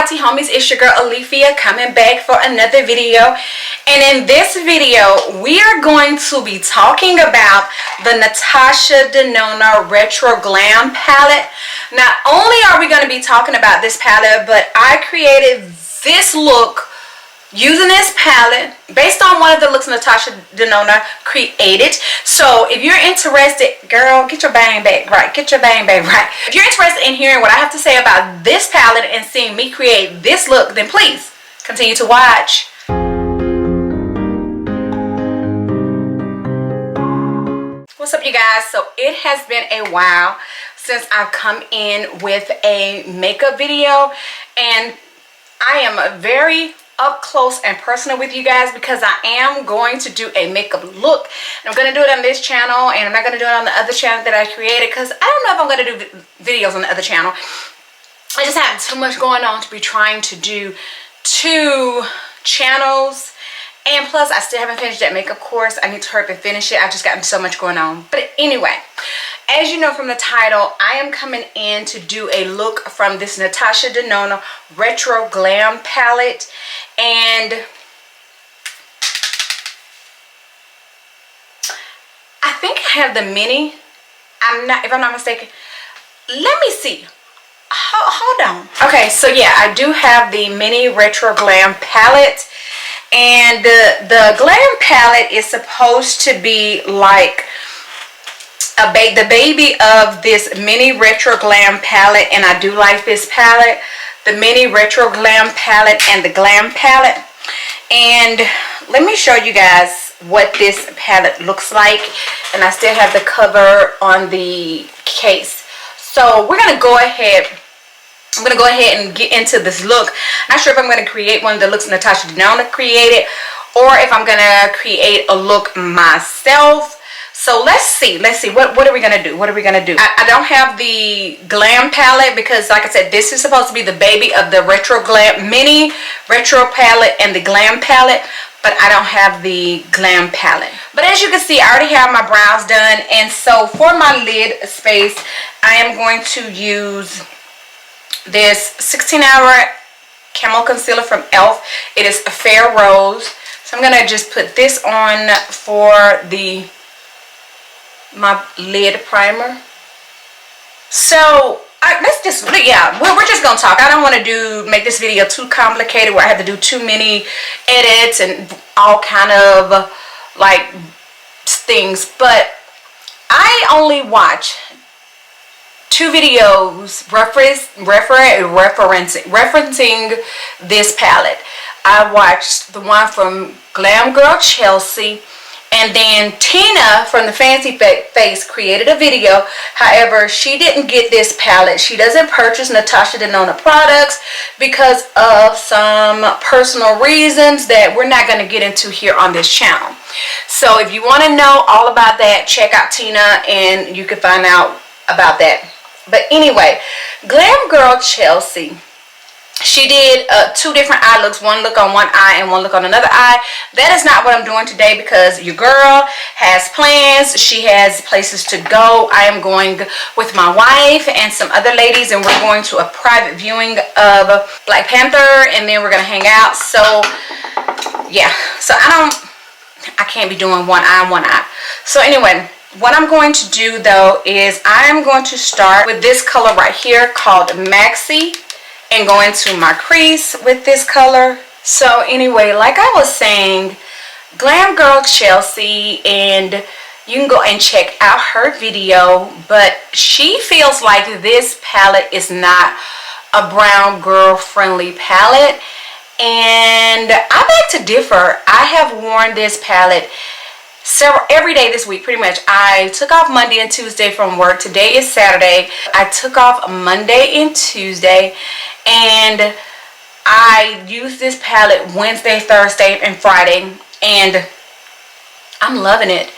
YT homies, it's your girl Alethea coming back for another video. And in this video we are going to be talking about the Natasha Denona Retro Glam palette. Not only are we going to be talking about this palette, but I created this look using this palette based on one of the looks Natasha Denona created. So if you're interested, girl, get your bang bag right. Get your bang bag right. If you're interested in hearing what I have to say about this palette and seeing me create this look, then please continue to watch. What's up, you guys? So it has been a while since I've come in with a makeup video, and I am very up close and personal with you guys because I am going to do a makeup look. And I'm going to do it on this channel, and I'm not going to do it on the other channel that I created because I don't know if I'm going to do videos on the other channel. I just have too much going on to be trying to do 2 channels, and plus I still haven't finished that makeup course. I need to hurry up and finish it. I've just gotten so much going on. But anyway, as you know from the title, I am coming in to do a look from this Natasha Denona Retro Glam palette. And I think I have the mini. If I'm not mistaken. Let me see. Hold on. Okay, so yeah, I do have the mini Retro Glam palette. And the Glam palette is supposed to be like the baby of this mini Retro Glam palette, and I do like this palette, the mini Retro Glam palette and the Glam palette. And let me show you guys what this palette looks like, and I still have the cover on the case. So we're gonna go ahead. I'm gonna go ahead and get into this look. Not sure if I'm gonna create one of the looks Natasha Denona created, or if I'm gonna create a look myself. So let's see what are we gonna do. I don't have the Glam palette because, like I said, this is supposed to be the baby of the Retro Glam mini Retro palette and the Glam palette, but I don't have the Glam palette. But as you can see, I already have my brows done, and so for my lid space I am going to use this 16-hour camo concealer from e.l.f. It is a Fair Rose. So I'm gonna just put this on for my lid primer. So we're just gonna talk. I don't want to make this video too complicated where I have to do too many edits and all kind of like things, but I only watch 2 videos referencing this palette. I watched the one from Glam Girl Chelsea, and then Tina from the Fancy Face created a video. However, she didn't get this palette. She doesn't purchase Natasha Denona products because of some personal reasons that we're not going to get into here on this channel. So if you want to know all about that, check out Tina and you can find out about that. But anyway, Glam Girl Chelsea, she did 2 different eye looks, one look on one eye and one look on another eye. That is not what I'm doing today because your girl has plans. She has places to go. I am going with my wife and some other ladies, and we're going to a private viewing of Black Panther, and then we're going to hang out. So yeah, so I can't be doing one eye and one eye. So anyway, what I'm going to do though is I'm going to start with this color right here called Maxi, and go into my crease with this color. So anyway, like I was saying, Glam Girl Chelsea, and you can go and check out her video, but she feels like this palette is not a brown girl friendly palette, and I beg to differ. I have worn this palette every day this week pretty much. I took off Monday and Tuesday from work. Today is Saturday. I took off Monday and Tuesday, and I used this palette Wednesday, Thursday, and Friday, and I'm loving it.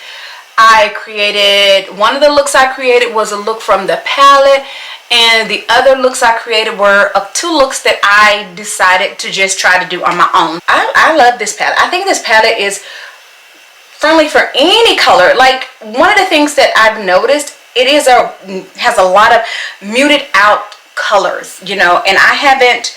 One of the looks I created was a look from the palette, and the other looks I created were 2 looks that I decided to just try to do on my own. I love this palette. I think this palette is friendly for any color. Like, one of the things that I've noticed, it has a lot of muted out colors, you know, and I haven't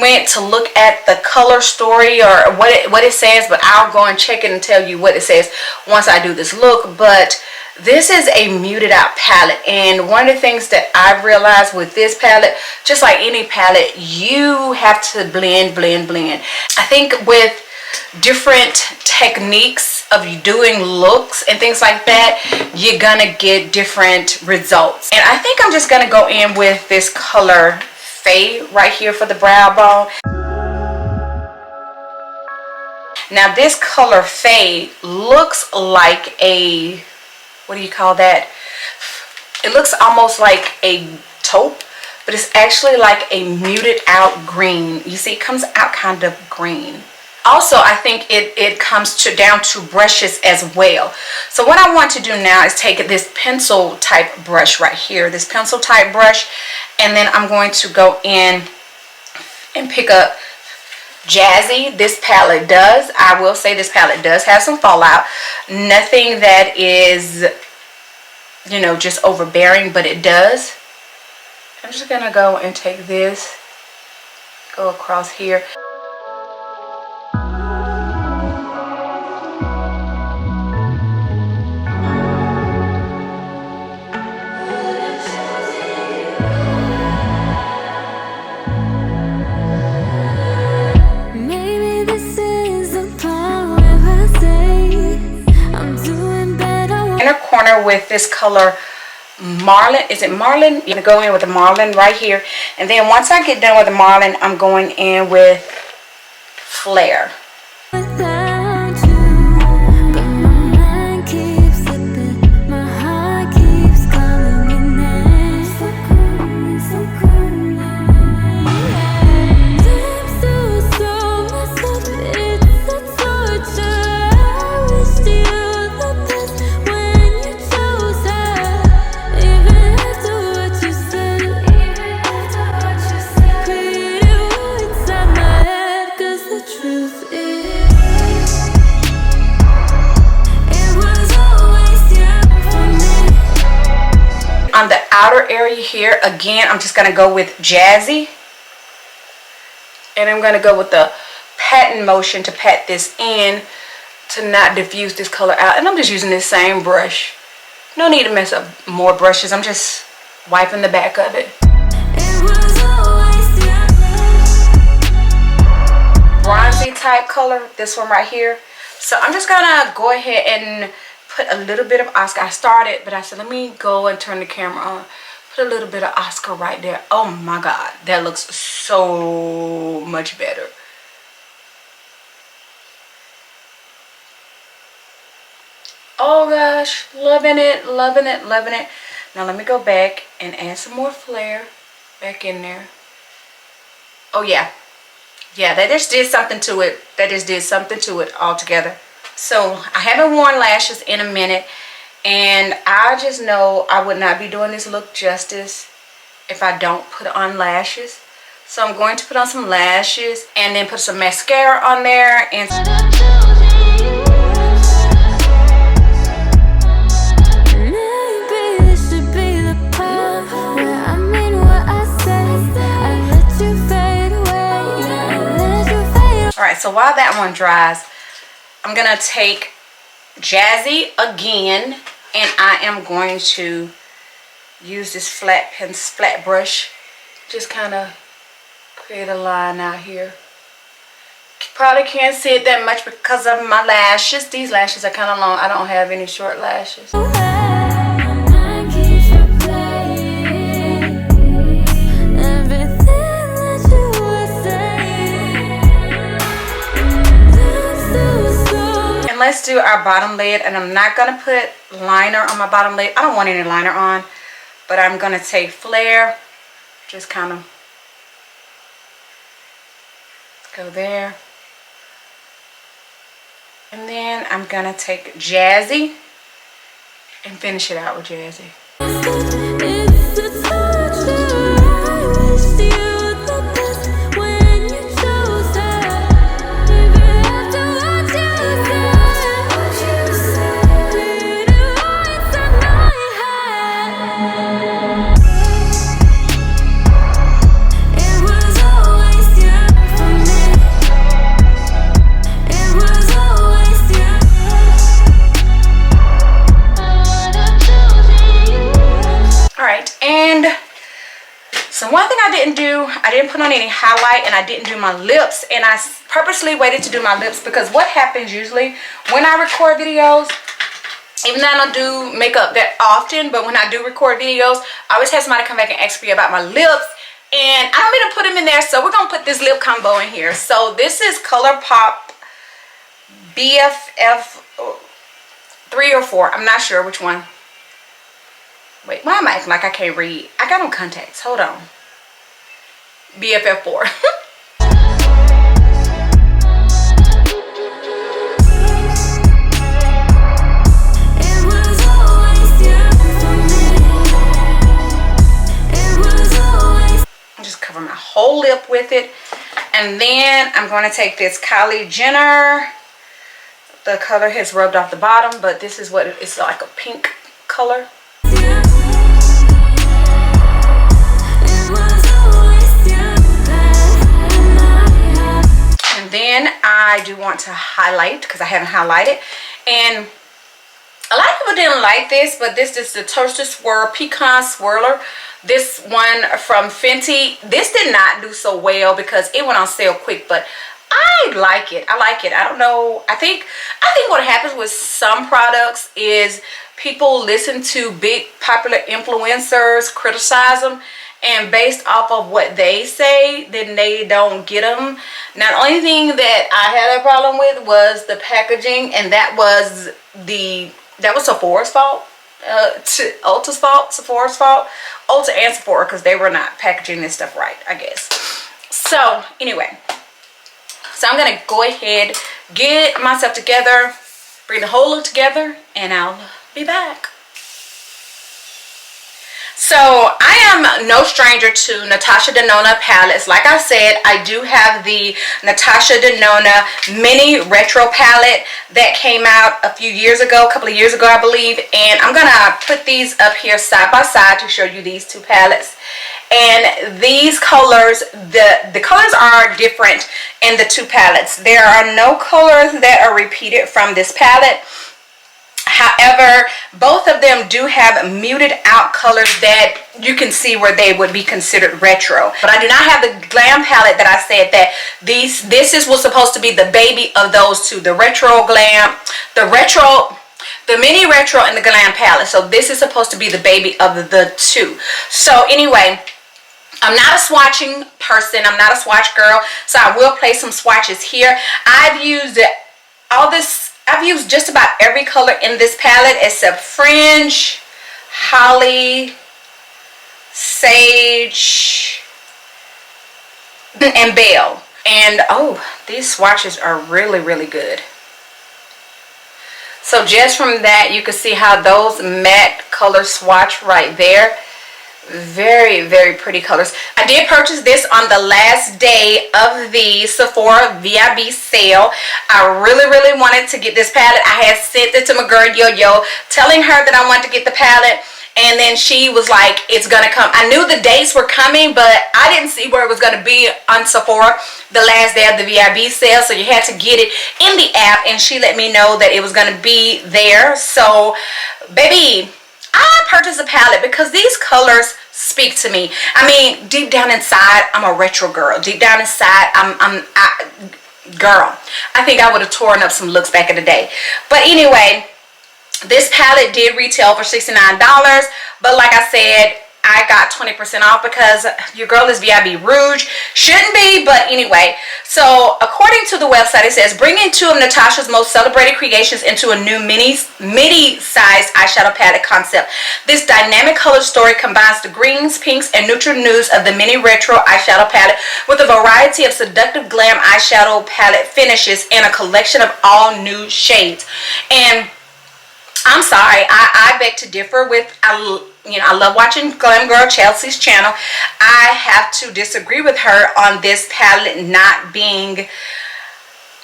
went to look at the color story or what it says, but I'll go and check it and tell you what it says once I do this look. But this is a muted out palette, and one of the things that I've realized with this palette, just like any palette, you have to blend. I think with different techniques of you doing looks and things like that, you're gonna get different results. And I think I'm just gonna go in with this color Fade right here for the brow bone. Now this color Fade looks like a, what do you call that? It looks almost like a taupe, but it's actually like a muted out green. You see, it comes out kind of green. Also, I think it comes down to brushes as well. So what I want to do now is take this pencil type brush right here, this pencil type brush, and then I'm going to go in and pick up Jazzy. This palette does, I will say this palette does have some fallout. Nothing that is, you know, just overbearing, but it does. I'm just gonna go and take this, go across here. Corner with this color Marlin. Is it Marlin? You're gonna go in with the Marlin right here, and then once I get done with the Marlin, I'm going in with Flare. On the outer area here, again, I'm just going to go with Jazzy. And I'm going to go with the patting motion to pat this in to not diffuse this color out. And I'm just using this same brush. No need to mess up more brushes. I'm just wiping the back of it. Bronzy type color, this one right here. So I'm just going to go ahead and put a little bit of Oscar. I started, but I said, let me go and turn the camera on. Put a little bit of Oscar right there. Oh my God, that looks so much better. Oh gosh, loving it. Now let me go back and add some more flare back in there. Oh yeah, that just did something to it. Altogether. So I haven't worn lashes in a minute, and I just know I would not be doing this look justice if I don't put on lashes. So I'm going to put on some lashes and then put some mascara on there. And alright, so while that one dries, I'm gonna take Jazzy again, and I am going to use this flat brush, just kind of create a line out here. Probably can't see it that much because of my lashes. These lashes are kind of long. I don't have any short lashes. Let's do our bottom lid, and I'm not going to put liner on my bottom lid. I don't want any liner on, but I'm going to take Flare, just kind of go there, and then I'm going to take Jazzy and finish it out with Jazzy. one thing I didn't do, I didn't put on any highlight, and I didn't do my lips. And I purposely waited to do my lips because what happens usually when I record videos, even though I don't do makeup that often, but when I do record videos, I always have somebody come back and ask me about my lips. And I don't mean to put them in there, so we're going to put this lip combo in here. So this is ColourPop BFF 3 or 4. I'm not sure which one. Wait, why am I acting like I can't read? I got on contacts. Hold on. BFF 4. Just cover my whole lip with it. And then I'm going to take this Kylie Jenner. The color has rubbed off the bottom, but this is what it's like, a pink color. And then I do want to highlight because I haven't highlighted. And a lot of people didn't like this, but this is the Toaster Swirl Pecan Swirler. This one from Fenty. This did not do so well because it went on sale quick, but I like it. I like it. I don't know. I think what happens with some products is people listen to big popular influencers, criticize them, and based off of what they say, then they don't get them. Now, the only thing that I had a problem with was the packaging, and that was Sephora's fault. Ulta's fault, Sephora's fault. Ulta and Sephora, because they were not packaging this stuff right, I guess. So anyway, so I'm gonna go ahead, get myself together, bring the whole look together, and I'll be back. So I am no stranger to Natasha Denona palettes. Like I said, I do have the Natasha Denona mini retro palette that came out a few years ago, a couple of years ago I believe, and I'm gonna put these up here side by side to show you these two palettes. And these colors, the colors are different in the two palettes. There are no colors that are repeated from this palette. However, both of them do have muted out colors that you can see where they would be considered retro. But I do not have the Glam palette that I said that this was supposed to be the baby of those two. The retro Glam, the mini retro and the Glam palette. So this is supposed to be the baby of the two. So anyway, I'm not a swatching person. I'm not a swatch girl. So I will play some swatches here. I've used just about every color in this palette except Fringe, Holly, Sage, and Belle. And oh, these swatches are really, really good. So just from that, you can see how those matte color swatch right there. Very, very pretty colors. I did purchase this on the last day of the Sephora VIB sale. I really, really wanted to get this palette. I had sent it to my girl Yo-Yo, telling her that I wanted to get the palette, and then she was like, it's gonna come. I knew the dates were coming, but I didn't see where it was gonna be on Sephora the last day of the VIB sale, so you had to get it in the app, and she let me know that it was gonna be there. So baby, I purchased a palette because these colors speak to me. I mean, deep down inside, I'm a retro girl. Deep down inside, girl, I think I would have torn up some looks back in the day. But anyway, this palette did retail for $69, but like I said, I got 20% off because your girl is VIB Rouge. Shouldn't be, but anyway. So according to the website, it says, bringing two of Natasha's most celebrated creations into a new mini-sized eyeshadow palette concept. This dynamic color story combines the greens, pinks, and neutral nudes of the mini retro eyeshadow palette with a variety of seductive glam eyeshadow palette finishes and a collection of all new shades. And I'm sorry, I beg to differ with, I love watching Glam Girl Chelsea's channel. I have to disagree with her on this palette not being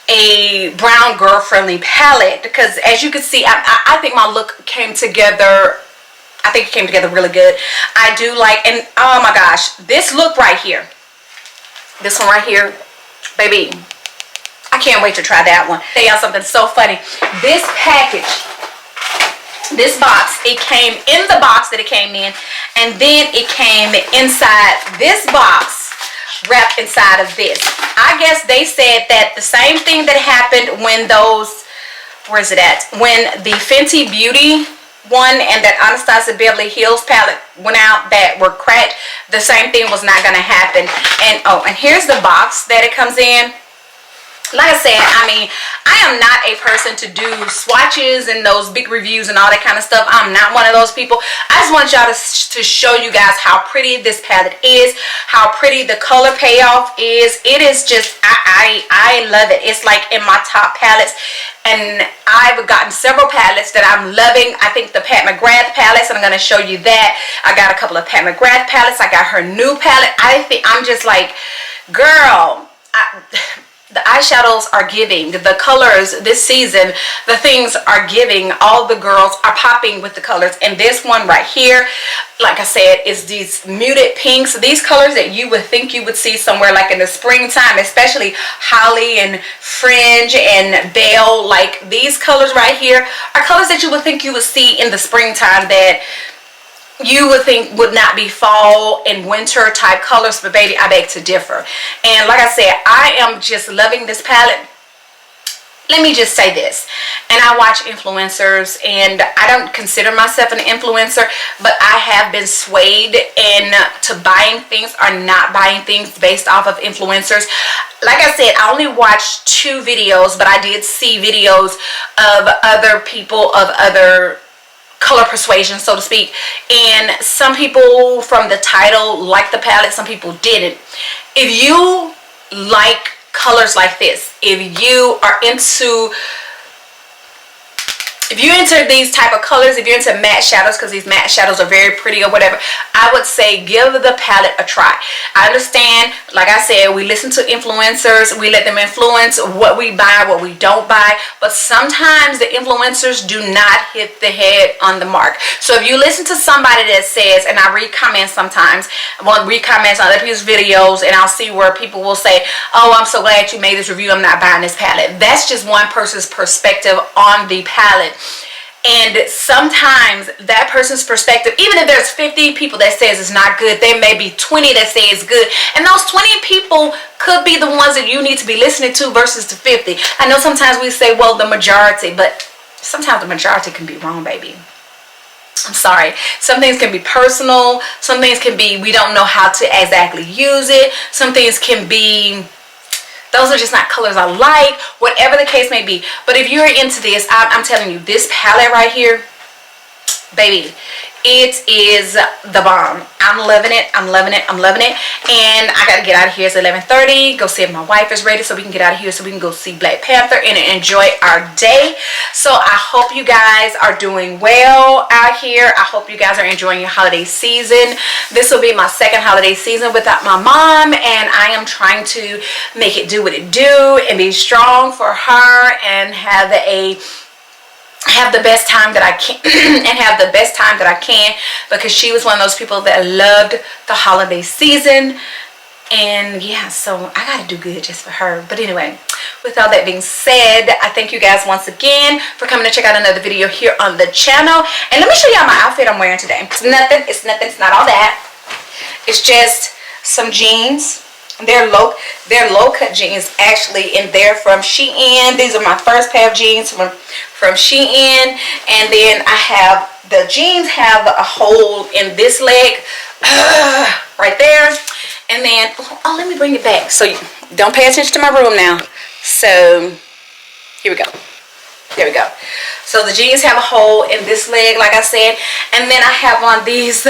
a brown girl friendly palette, because as you can see, I think my look came together. I think it came together really good. I do like, and oh my gosh, this look right here, this one right here, baby, I can't wait to try that one. Tell y'all something so funny. This package this box. It came in the box that it came in, and then it came inside this box, wrapped inside of this. I guess they said that the same thing that happened when those, where is it at? When the Fenty Beauty one and that Anastasia Beverly Hills palette went out that were cracked, the same thing was not going to happen. And oh, and here's the box that it comes in. Like I said, I mean, I am not a person to do swatches and those big reviews and all that kind of stuff. I'm not one of those people. I just want y'all to show you guys how pretty this palette is, how pretty the color payoff is. It is just, I love it. It's like in my top palettes. And I've gotten several palettes that I'm loving. I think the Pat McGrath palettes, and I'm going to show you that. I got a couple of Pat McGrath palettes. I got her new palette. I think I'm just like, girl, the eyeshadows are giving, the colors this season, the things are giving. All the girls are popping with the colors. And this one right here, like I said, is these muted pinks. These colors that you would think you would see somewhere like in the springtime, especially holly and fringe and bell. Like these colors right here are colors that you would think you would see in the springtime that you would think would not be fall and winter type colors, but baby, I beg to differ. And like I said, I am just loving this palette. Let me just say this, and I watch influencers, and I don't consider myself an influencer, but I have been swayed into buying things or not buying things based off of influencers. Like I said, I only watched 2 videos, but I did see videos of other people, of other color persuasion, so to speak, and some people from the title liked the palette, some people didn't. If you like colors like this, if you are into these type of colors, if you're into matte shadows, because these matte shadows are very pretty or whatever, I would say give the palette a try. I understand, like I said, we listen to influencers, we let them influence what we buy, what we don't buy, but sometimes the influencers do not hit the head on the mark. So if you listen to somebody that says, and I read comments sometimes, I want to read comments on other people's videos, and I'll see where people will say, oh, I'm so glad you made this review, I'm not buying this palette. That's just one person's perspective on the palette. And sometimes that person's perspective, even if there's 50 people that says it's not good, there may be 20 that say it's good. And those 20 people could be the ones that you need to be listening to versus the 50. I know sometimes we say, well, the majority, but sometimes the majority can be wrong, baby. I'm sorry. Some things can be personal. Some things can be, we don't know how to exactly use it. Some things can be, those are just not colors I like, whatever the case may be. But if you're into this, I'm telling you, this palette right here, baby, it is the bomb. I'm loving it. I'm loving it. I'm loving it. And I got to get out of here. It's 11:30. Go see if my wife is ready so we can get out of here so we can go see Black Panther and enjoy our day. So I hope you guys are doing well out here. I hope you guys are enjoying your holiday season. This will be my second holiday season without my mom, and I am trying to make it do what it do and be strong for her and have the best time that I can because she was one of those people that loved the holiday season. And yeah, so I gotta do good just for her. But anyway, with all that being said, I thank you guys once again for coming to check out another video here on the channel. And let me show y'all my outfit I'm wearing today. It's nothing, it's not all that. It's just some jeans. They're low cut jeans actually, and they're from Shein. These are my first pair of jeans from Shein. And then I have, the jeans have a hole in this leg right there. And then, oh, let me bring it back. So you don't pay attention to my room now. So here we go. There we go. So the jeans have a hole in this leg, like I said. And then I have on these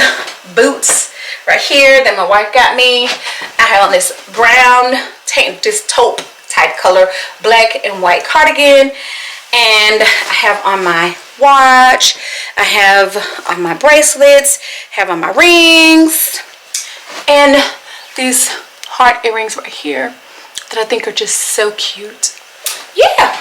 boots right here that my wife got me. I have on this brown, this taupe type color, black and white cardigan. And I have on my watch. I have on my bracelets. Have on my rings. And these heart earrings right here that I think are just so cute. Yeah.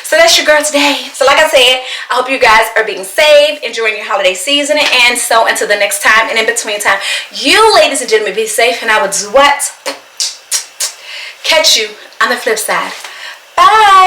So that's your girl today. So like I said, I hope you guys are being safe, enjoying your holiday season, and so until the next time and in between time, you ladies and gentlemen be safe, and I will do what? Catch you on the flip side. Bye.